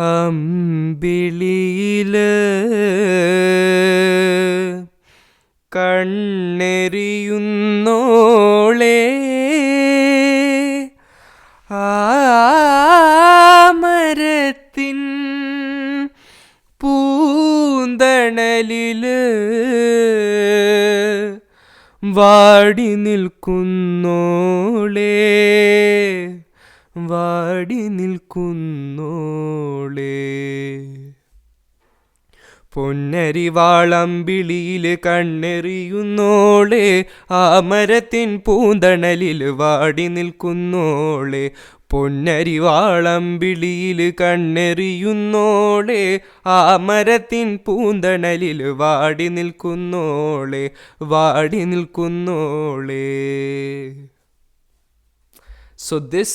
അമ്പിളിയില് കണ്ണെറിയുന്നോളെ ആമരത്തിൻ പൂന്തണലില് വാടി നിൽക്കുന്നോളെ വാടി നിൽക്കുന്നോളെ പൊന്നരിവാളമ്പിളിയില് കണ്ണെറിയുന്നോളെ ആമരത്തിൻ പൂന്തണലില് വാടി നിൽക്കുന്നോളെ പൊന്നരിവാളമ്പിളിയില് കണ്ണെറിയുന്നോളെ ആമരത്തിൻ പൂന്തണലില് വാടി നിൽക്കുന്നോളെ വാടി നിൽക്കുന്നോളെ. So this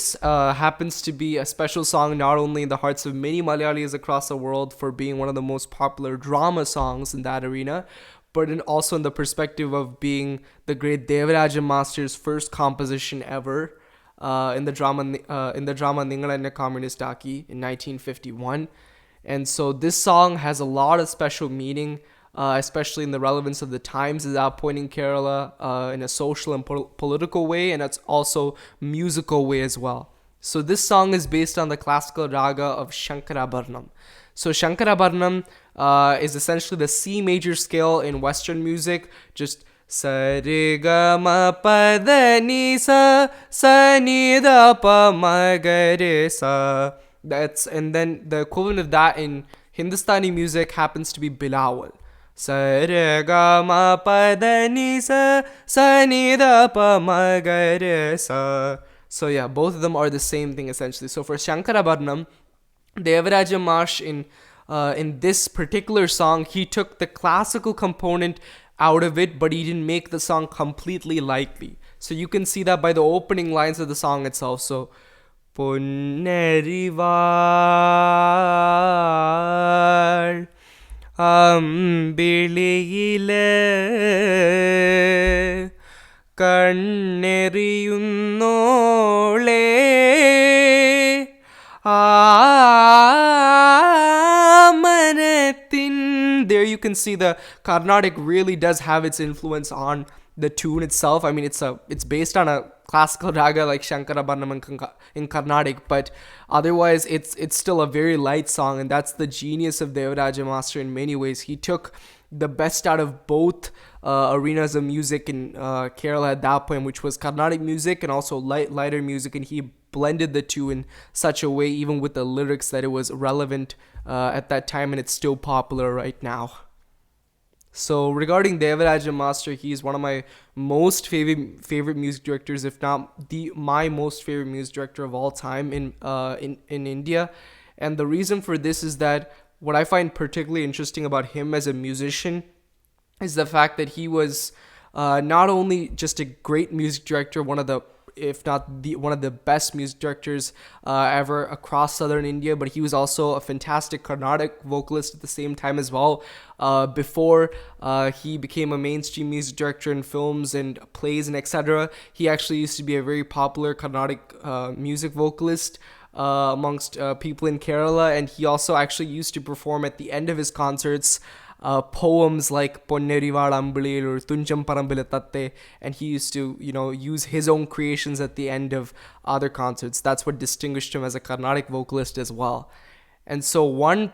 happens to be a special song not only in the hearts of many Malayalis across the world for being one of the most popular drama songs in that arena, but also in the perspective of being the great Devaraja Master's first composition ever in the drama Ningal Enne Communist Aki in 1951. And so this song has a lot of special meaning, especially in the relevance of the times at that point in Kerala, in a social and political way, and it's also musical way as well. So this song is based on the classical raga of Shankarabharanam. So Shankarabharanam is essentially the C major scale in Western music, just sa re ga ma pa da ni sa sa ni da pa ma ga re sa. And then the equivalent of that in Hindustani music happens to be Bilawal. Sa re ga ma pa da ni sa sa ni da pa ma ga re sa. So yeah, both of them are the same thing essentially. So for Shankarabharanam, Devaraja Marsh in this particular song, he took the classical component out of it, but he didn't make the song completely lively. So you can see that by the opening lines of the song itself. So പൊന്നരിവാൾ അമ്പിളിയില് കണ്ണെറിയുന്നോളെ ആമരത്തിൻ. There you can see the Carnatic really does have its influence on the tune itself. I mean, it's based on a classical raga like Shankarabharanam in Carnatic, but otherwise it's still a very light song, and that's the genius of Devaraja Master in many ways. He took the best out of both arenas of music in Kerala at that point, which was Carnatic music and also lighter music, and he blended the two in such a way, even with the lyrics, that it was relevant at that time, and it's still popular right now. So regarding Devaraja Master, he's one of my most favorite music directors, if not my most favorite music director of all time in India. And the reason for this is that what I find particularly interesting about him as a musician is the fact that he was not only just a great music director, one of the, if not one of the best music directors ever across southern India, but he was also a fantastic Carnatic vocalist at the same time as well. Before he became a mainstream music director in films and plays and etc., he actually used to be a very popular Carnatic music vocalist amongst people in Kerala, and he also actually used to perform at the end of his concerts poems like Ponnerival Ambilil or Tunjam Parambila Tatte, and he used to, use his own creations at the end of other concerts. That's what distinguished him as a Carnatic vocalist as well. And so one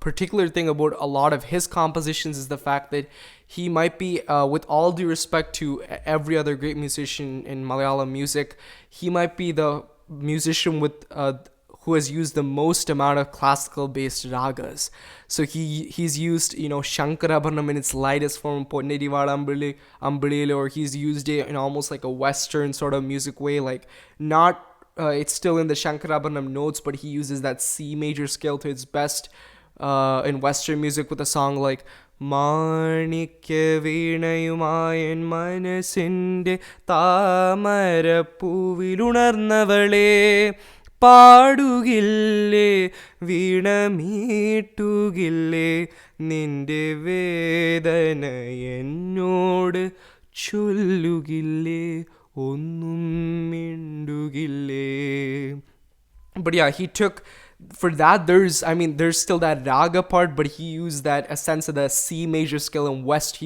particular thing about a lot of his compositions is the fact that he might be, with all due respect to every other great musician in Malayalam music, he might be the musician with who has used the most amount of classical based ragas. So he's used Shankarabharanam in its lightest form, Ponnerival Ambilil, or he's used it in almost like a Western sort of music way, like not it's still in the Shankarabharanam notes, but he uses that C major scale to its best in Western music with a song like മാണിക്യ വീണയുമായൻ മനസ്സിൻ്റെ താമരപ്പൂവിലുണർന്നവളെ പാടുകില്ലേ വീണമീട്ടുകില്ലേ നിന്റെ വേദന എന്നോട് ചൊല്ലുകില്ലേ ഒന്നും Urugille. But yeah, he took for that. There's still that raga part, but he used that a sense of the C major scale in West.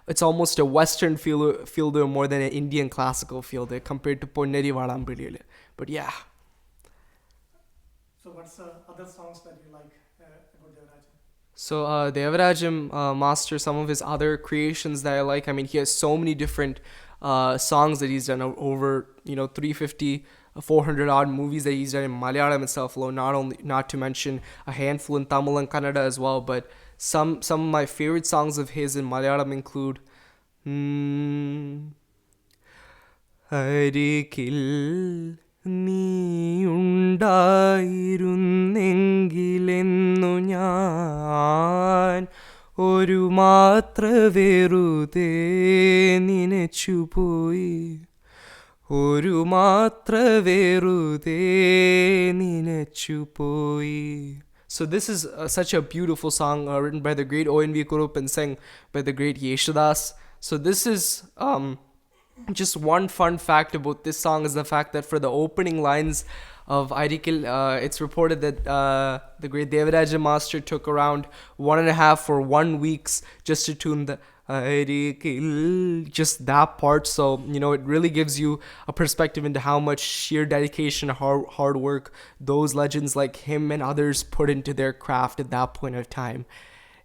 It's almost a Western fielder more than an Indian classical fielder compared to Ponneri Valambrilile. But yeah. So what's the other songs that you like about Devaraj? So Devarajam Master, some of his other creations that I like. I mean, he has so many different songs that he's done over 350, 400 odd movies that he's done in Malayalam itself alone. Not to mention a handful in Tamil and Kannada as well. But some of my favorite songs of his in Malayalam include. അരികിൽ നീയുണ്ടായിരുന്നെങ്കിലെന്നു ഞാൻ ഒരു മാത്ര വെറുതെ നനച്ചുപോയി ഒരു മാത്ര വെറുതെ നനച്ചുപോയി. So this is such a beautiful song written by the great O.N.V. Kurup and sang by the great Yeshudas. So this is just one fun fact about this song is the fact that for the opening lines of Airikil, it's reported that the great Devaraja Master took around 1.5 or 1 weeks just to tune the Airikil, just that part. So, it really gives you a perspective into how much sheer dedication, hard work those legends like him and others put into their craft at that point of time.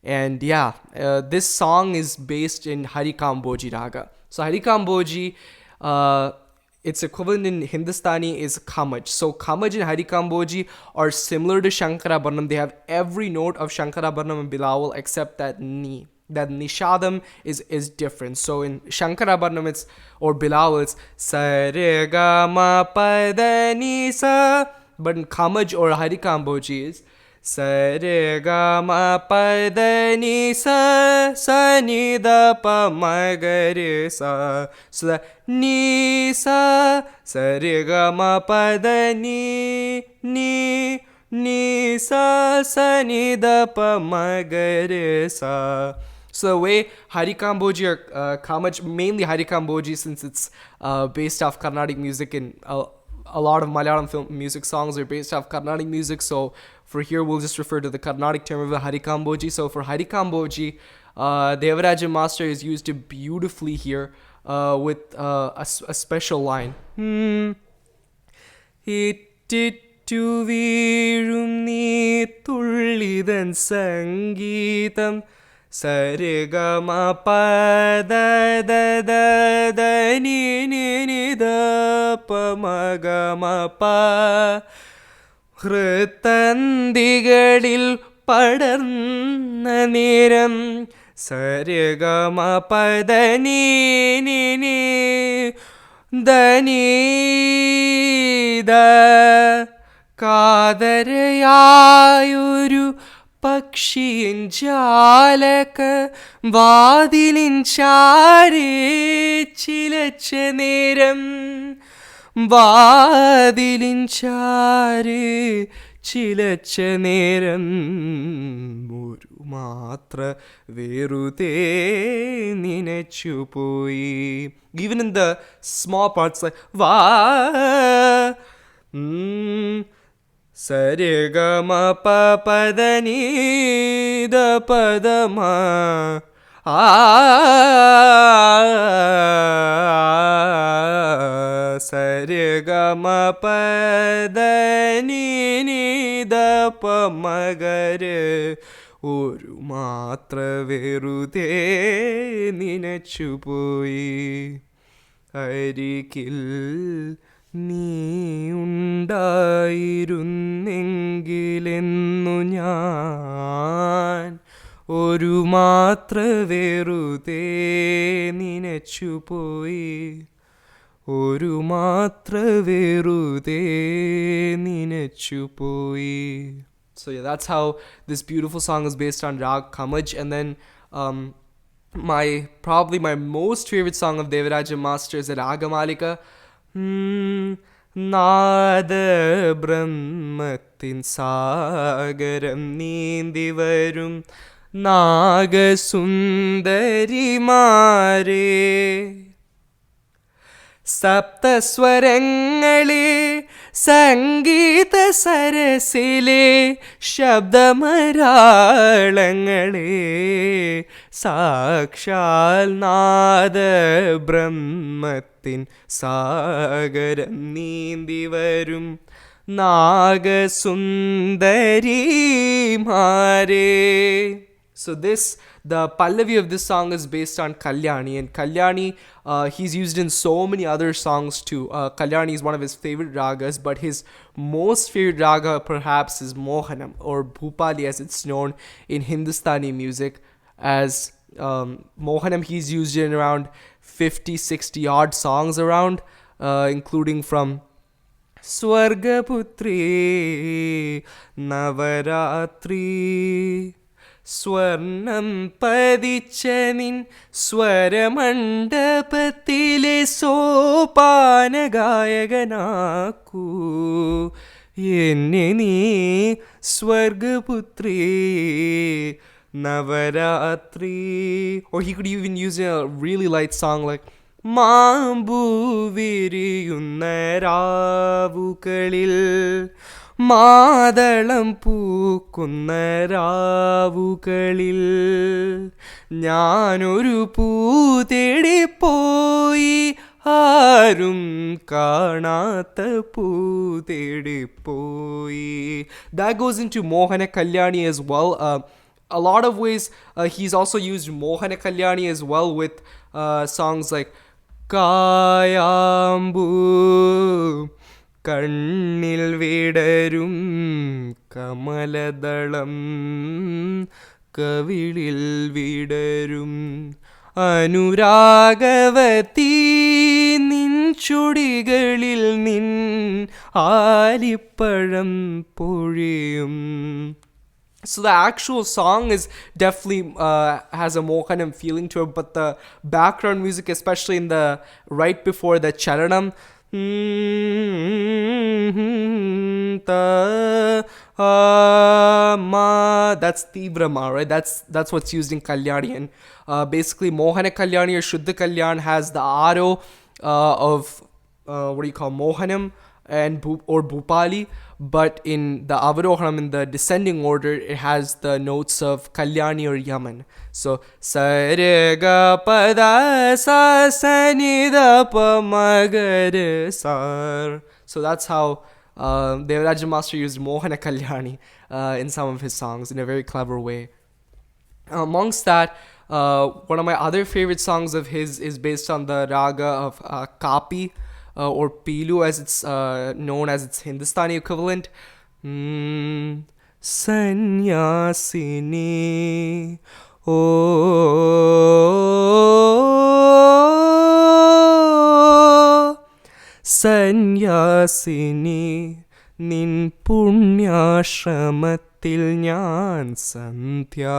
And yeah, this song is based in Harikamboji Raga. So Harikamboji, its equivalent in Hindustani is Khamaj. So Khamaj and Harikamboji are similar to Shankarabharanam. They have every note of Shankarabharanam and Bilawal except that Ni. That Nishadam is different. So in Shankarabharanam or Bilawal it's Sa Re Ga Ma Pa Da Ni Sa. But in Khamaj or Harikamboji is Sa Re Ga Ma Pa Da Ni Sa Sa Ni Da Pa Ma Ga Re Sa. So that Ni Sa Sa Re Ga Ma Pa Da Ni Sa Sa Ni Da Pa Ma Ga Re Sa. So the way Harikamboji or Khamaj, mainly Harikamboji since it's based off Carnatic music and a lot of Malayalam film music songs are based off Carnatic music. So for here, we'll just refer to the Carnatic term of the Harikamboji. So for Harikamboji, Devaraja Master is used beautifully here with a special line. Itittu veerum nee tullidan sangeetam Sarigama pa da da da da ni ni ni da pa ma ga ma pa. ഹൃത്തന്തികളിൽ പടർന്ന നേരം സരിഗമ പദനി നി ദനീദ കാതരയായൊരു പക്ഷിയിൻ ജാലക വാതിലിൻ ചാരേ ചിലച്ച നേരം വാതിലിൻ ചാരേ ചിലച്ച നേരം ഒരു മാത്ര വെറുതെ നനച്ചുപോയി. Even in the small parts like va Sarigama pa pa da ni da pa da ma Sarigama pa da ni da pa ma ga re ഒരു മാത്ര വെറുതെ നനച്ചുപോയി. അരികിൽ നീയുണ്ടായിരുന്നെങ്കിലെന്നു ഞാൻ ഒരു മാത്ര വെറുതെ നനച്ചുപോയി. ഒരു മാത്ര വെറുതെ നനച്ചുപോയി. So yeah, that's how this beautiful song is based on Rag Khamaj. And then probably my most favorite song of Devaraja Master is Ragamalika. Nada Brahmatin Sagaram Nindi Varum Nagasundari Mare സപ്തസ്വരങ്ങളെ സംഗീത സരസിലെ ശബ്ദമരാളങ്ങളെ സാക്ഷാൽ നാദ ബ്രഹ്മത്തിൻ സാഗരം നീന്തി വരും നാഗസുന്ദരിമാരേ. So the Pallavi of this song is based on Kalyani, and Kalyani, he's used in so many other songs too. Kalyani is one of his favorite ragas, but his most favorite raga perhaps is Mohanam, or Bhupali as it's known in Hindustani music. As Mohanam, he's used in around 50-60 odd songs around, including from Swargaputri, Navaratri, സ്വർണം പതിച്ച നിൻ സ്വരമണ്ഡപത്തിലെ സോപാനഗായകനാക്കൂ എന്നെ നീ സ്വർഗപുത്രി Navaratri. Or he could even use a really light song like മാമ്പൂ വിരിയുന്ന രാവുകളിൽ മാതളം പൂക്കുന്ന രാവുകളിൽ ഞാനൊരു പൂ തേടിപ്പോയി ആരും കാണാത്ത പൂ തേടിപ്പോയി. That goes into Mohana Kalyani as well. A lot of ways he's also used Mohana Kalyani as well with songs like കായാമ്പൂ കണ്ണിൽ വിടരും കമലദളം കവിളിൽ വിടരും അനുരാഗവതീ നിൻ ചുടികളിൽ നിൻ ആലിപ്പഴം പൊഴിയും. So the actual song is definitely has a Mohanam feeling to it, but the background music, especially in the right before the charanam, that's Tivrama, right? That's what's used in Kalyani. And basically Mohana Kalyani or Shuddha Kalyan has the aro of what do you call Mohanam and or Bhupali, but in the Avarohanam, in the descending order, it has the notes of Kalyani or Yaman. So Sarega Pada Sa Sanida Pa Magare Sar. So that's how Devaraja Master used Mohana Kalyani in some of his songs in a very clever way. Amongst that, one of my other favorite songs of his is based on the raga of Kapi, or Pilu as it's known as its Hindustani equivalent. Sanyasini, Sanyasini, നിൻ പുണ്യാശ്രമത്തിൽ ഞാൻ സന്ധ്യാ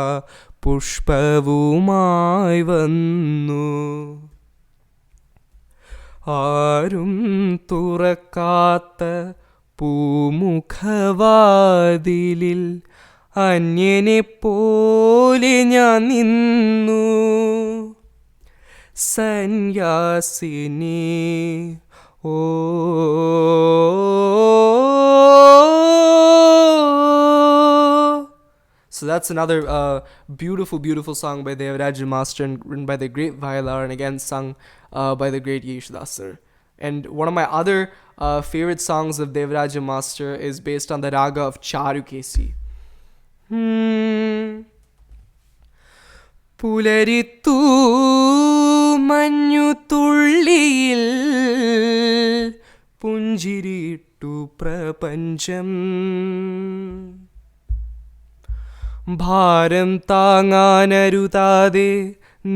പുഷ്പവുമായി വന്നു. ആരും തുറക്കാത്ത പൂമുഖവാതിലിൽ അന്യനെപ്പോലെ ഞാൻ നിന്നു. സന്യാസിനി ഓ. So that's another beautiful, beautiful song by Devaraja Master and written by the great Vayalar, and again sung by the great Yeshdas sir. And one of my other favorite songs of Devaraja Master is based on the raga of Charukesi. പുലരിത്തു മഞ്ഞു തുള്ളിയിൽ പുഞ്ചിരിട്ടു പ്രപഞ്ചം ഭാരം താങ്ങാനരുതാതെ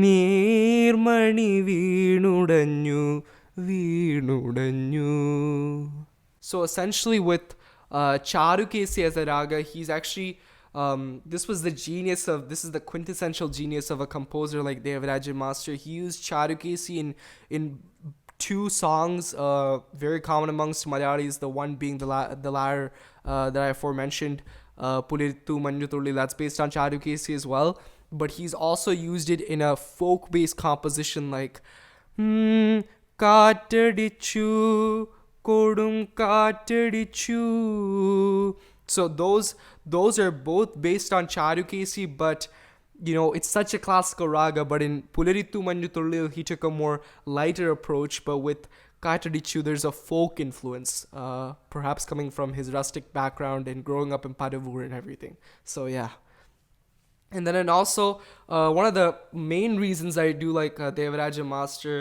നീർമണി വീണുടഞ്ഞു. So essentially with Charukesi as a raga, he's actually this is the quintessential genius of a composer like Devaraja Master. He used Charukesi in two songs, very common amongst Malayalis, the one being the latter that I aforementioned, Pulittu Manjutulli, that's based on Charukesi as well. But he's also used it in a folk-based composition like കാറ്റടിച്ചു കൊടും കാറ്റടിച്ചു. So those are both based on Charukesi, but it's such a classical raga. But in Pularitu Manju Thullil, he took a more lighter approach. But with Kattadichu, there's a folk influence, perhaps coming from his rustic background and growing up in Padavur and everything. So yeah. And also, one of the main reasons I do like Devaraja Master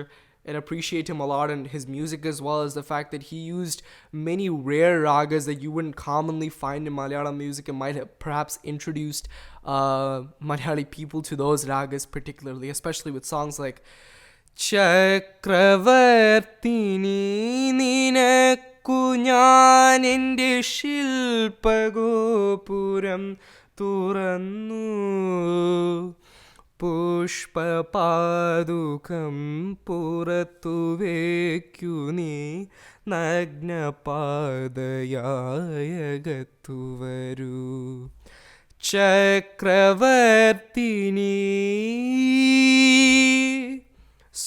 and appreciate him a lot and his music as well is the fact that he used many rare ragas that you wouldn't commonly find in Malayalam music and might have perhaps introduced Malayali people to those ragas particularly, especially with songs like Chakravartini Ninakku Njan Ende Shilpagopuram തുറന്നു പുഷ്പപാദുകം പുറത്തു വയ്ക്കു നീ നഗ്നപാദയായകത്തു വരൂ ചക്രവർത്തിനി.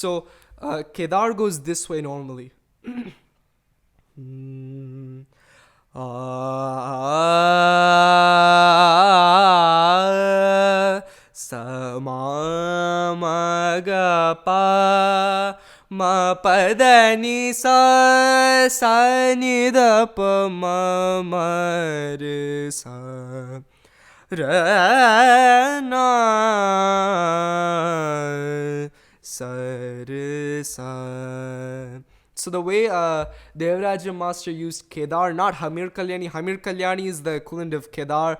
So Kedar goes this way normally. Samamagapa ma padani sa sanidapa ma marisa rana sarisa. So the way Devaraja Master used Kedar, not Hamir Kalyani. Hamir Kalyani is the equivalent of Kedar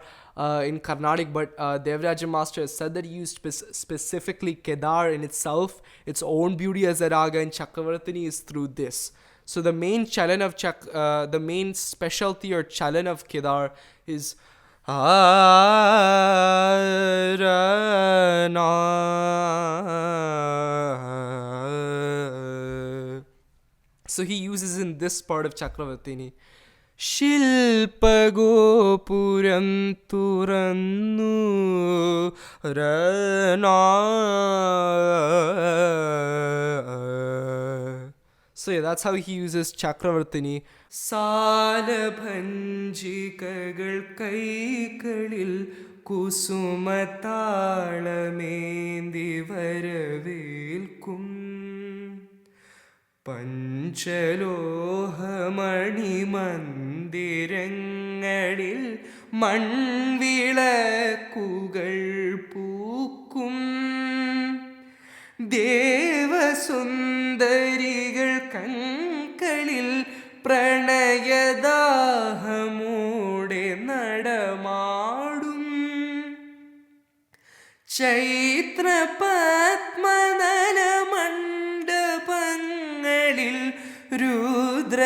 in Carnatic, but Devaraja Master has said that he used specifically Kedar in itself, its own beauty as a raga, and Chakravartini is through this. So the main chalan of the main specialty or chalan of Kedar is so he uses in this part of Chakravartini. Shilpagopuram turannu rana. So yeah, that's how he uses Chakravartini. Salabhanjikagal kaikalil kusumatalamendi varavelkum പഞ്ചലോഹമണി മന്ദിരങ്ങളിൽ മൺവിളക്കുകൾ പൂക്കും ദേവസുന്ദരികൾ കൺകളിൽ പ്രണയദാഹമോടെ നടമാടും ചൈത്ര പത്മനല മണ്ഡപങ്ങളിൽ രുദ്രവീണകൾ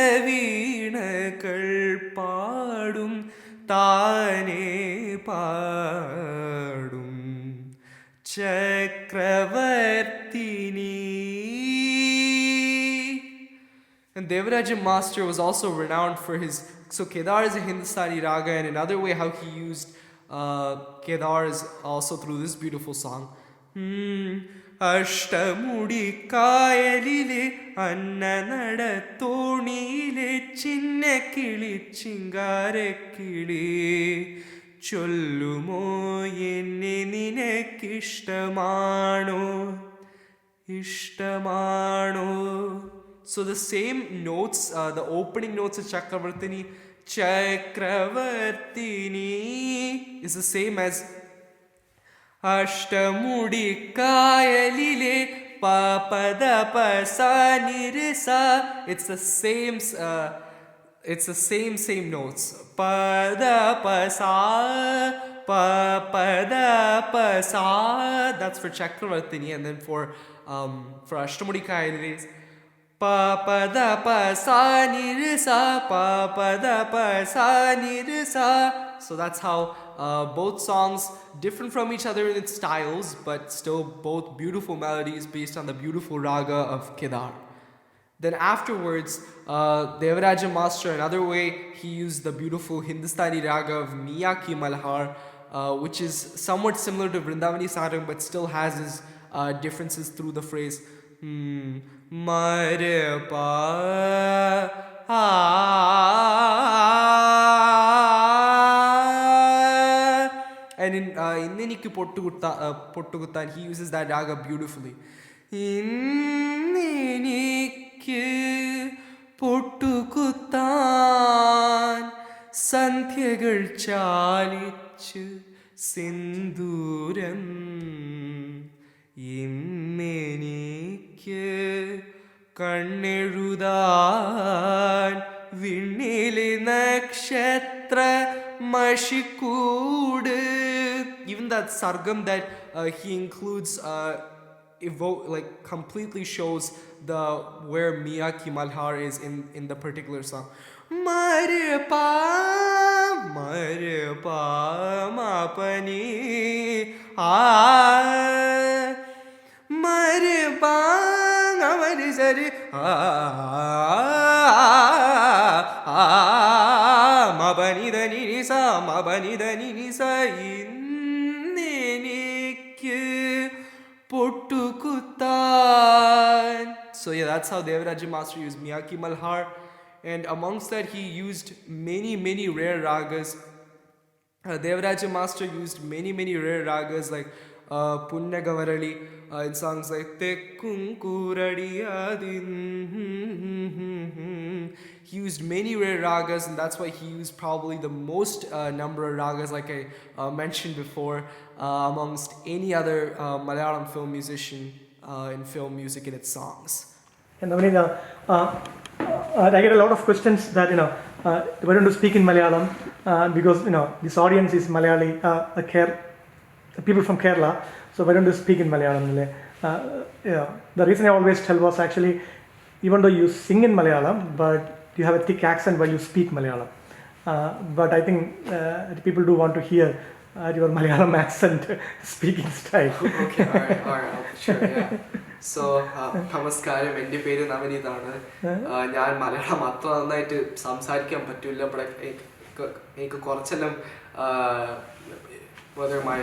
പാടും താനേ പാടും ചക്രവർത്തിനി. And Devaraja Master was also renowned for his... So Kedar is a Hindustani raga, and another way how he used Kedar is also through this beautiful song. Ashtamudi കായലിലെ അന്നനട തോണിയിലെ ചിന്ന കിളി ചിങ്കാരക്കിളി ചൊല്ലുമോ എന്നെ നിനക്കിഷ്ടമാണോ ഇഷ്ടമാണോ. So the same notes, the opening notes of Chakravartini, Chakravartini, is the same as Ashtamudi Kayalile Papada Pasanirisa. It's the same notes. Pada Pasa Papada Pasa. That's for Chakravartini, and then for Ashtamudi Kayalile Papada Pasanirisa Papada Pasanirisa. So that's how both songs different from each other in its styles, but still both beautiful melodies based on the beautiful raga of Kedar. Then afterwards, Devaraja Master, another way he used the beautiful Hindustani raga of Miyaki Malhar, which is somewhat similar to Vrindavani Sarang, but still has his differences through the phrase മരപാ ആ and in Innenikku Pottukuttan, he uses that raga beautifully. Innenikku Pottukuttan Sandhyagal Chalichu Sinduram Innenikku Kannezhudan Vinnile Nakshatra Mashikudu. Even that sargam that he includes like completely shows the where Miyaki Malhar is in the particular song. Marpa mapani marpa amari sari mabani dani sa mabani dani sa innenikku Pottukuttan. So yeah, that's how Devaraja Master used Miyaki Malhar, and amongst that he used many rare ragas. Devaraja Master used many rare ragas like Punnagavarali in songs like Tekkun Kuradiadin. He used many rare ragas, and that's why he used probably the most number of ragas, like I mentioned before, amongst any other Malayalam film musician in film music in its songs. And Navneet, I get a lot of questions that why don't you speak in Malayalam, because this audience is Malayali, people from Kerala, so why don't you speak in Malayalam? The reason I always tell was actually, even though you sing in Malayalam, but you have a thick accent while you speak Malayalam. But I think people do want to hear your Malayalam accent speaking style. Okay, alright, sure, yeah. So, നമസ്കാരം, എൻ്റെ പേര് നവനീതാണ്. ഞാൻ മലയാളം അത്ര നന്നായിട്ട് സംസാരിക്കാൻ പറ്റില്ല, എനിക്ക് കുറച്ചെല്ലാം whether my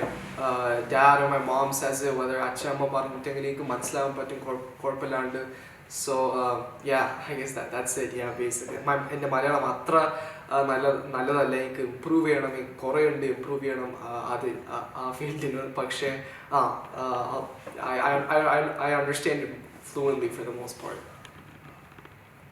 dad or my mom says it, whether അച്ഛമ്മ പറഞ്ഞിട്ടെങ്കിലും എനിക്ക് മനസ്സിലാവാൻ പറ്റും കുഴപ്പമില്ലാണ്ട്. So yeah, I guess that's it. Yeah, basically എൻ്റെ മലയാളം അത്ര നല്ലതല്ല, എനിക്ക് ഇമ്പ്രൂവ് ചെയ്യണം, എനിക്ക് കുറേ ഉണ്ട് ഇമ്പ്രൂവ് ചെയ്യണം അത് ആ ഫീൽഡിന്. പക്ഷേ I understand it fluently for the most part.